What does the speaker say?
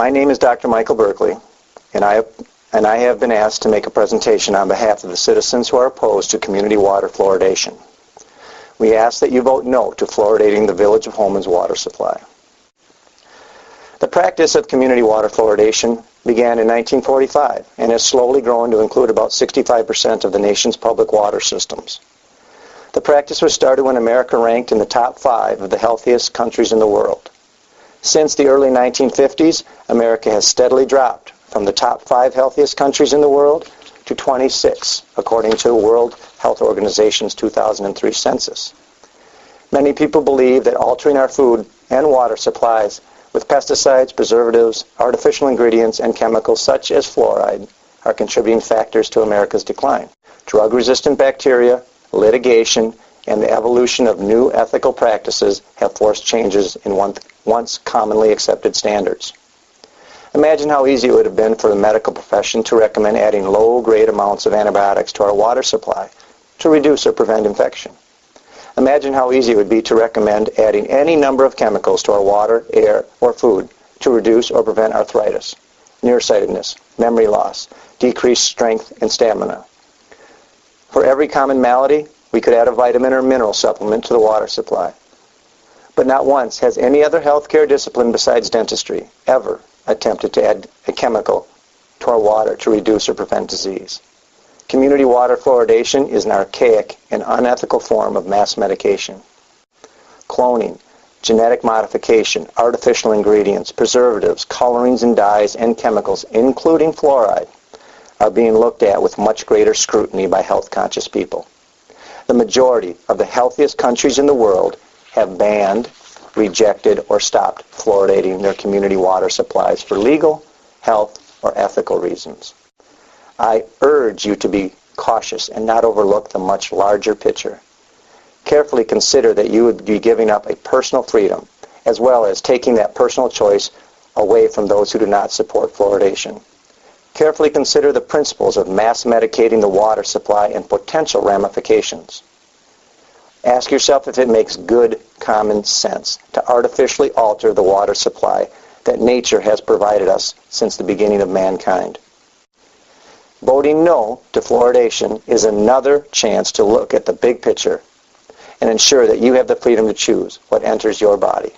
My name is Dr. Michael Berkeley, and I have been asked to make a presentation on behalf of the citizens who are opposed to community water fluoridation. We ask that you vote no to fluoridating the Village of Holmen's water supply. The practice of community water fluoridation began in 1945 and has slowly grown to include about 65% of the nation's public water systems. The practice was started when America ranked in the top 5 of the healthiest countries in the world. Since the early 1950s, America has steadily dropped from the top 5 healthiest countries in the world to 26, according to the World Health Organization's 2003 census. Many people believe that altering our food and water supplies with pesticides, preservatives, artificial ingredients, and chemicals such as fluoride are contributing factors to America's decline. Drug-resistant bacteria, litigation, and the evolution of new ethical practices have forced changes in once commonly accepted standards. Imagine how easy it would have been for the medical profession to recommend adding low-grade amounts of antibiotics to our water supply to reduce or prevent infection. Imagine how easy it would be to recommend adding any number of chemicals to our water, air, or food to reduce or prevent arthritis, nearsightedness, memory loss, decreased strength and stamina. For every common malady, we could add a vitamin or mineral supplement to the water supply. But not once has any other healthcare discipline besides dentistry ever attempted to add a chemical to our water to reduce or prevent disease. Community water fluoridation is an archaic and unethical form of mass medication. Cloning, genetic modification, artificial ingredients, preservatives, colorings and dyes, and chemicals, including fluoride, are being looked at with much greater scrutiny by health-conscious people. The majority of the healthiest countries in the world have banned, rejected, or stopped fluoridating their community water supplies for legal, health, or ethical reasons. I urge you to be cautious and not overlook the much larger picture. Carefully consider that you would be giving up a personal freedom, as well as taking that personal choice away from those who do not support fluoridation. Carefully consider the principles of mass medicating the water supply and potential ramifications. Ask yourself if it makes good common sense to artificially alter the water supply that nature has provided us since the beginning of mankind. Voting no to fluoridation is another chance to look at the big picture and ensure that you have the freedom to choose what enters your body.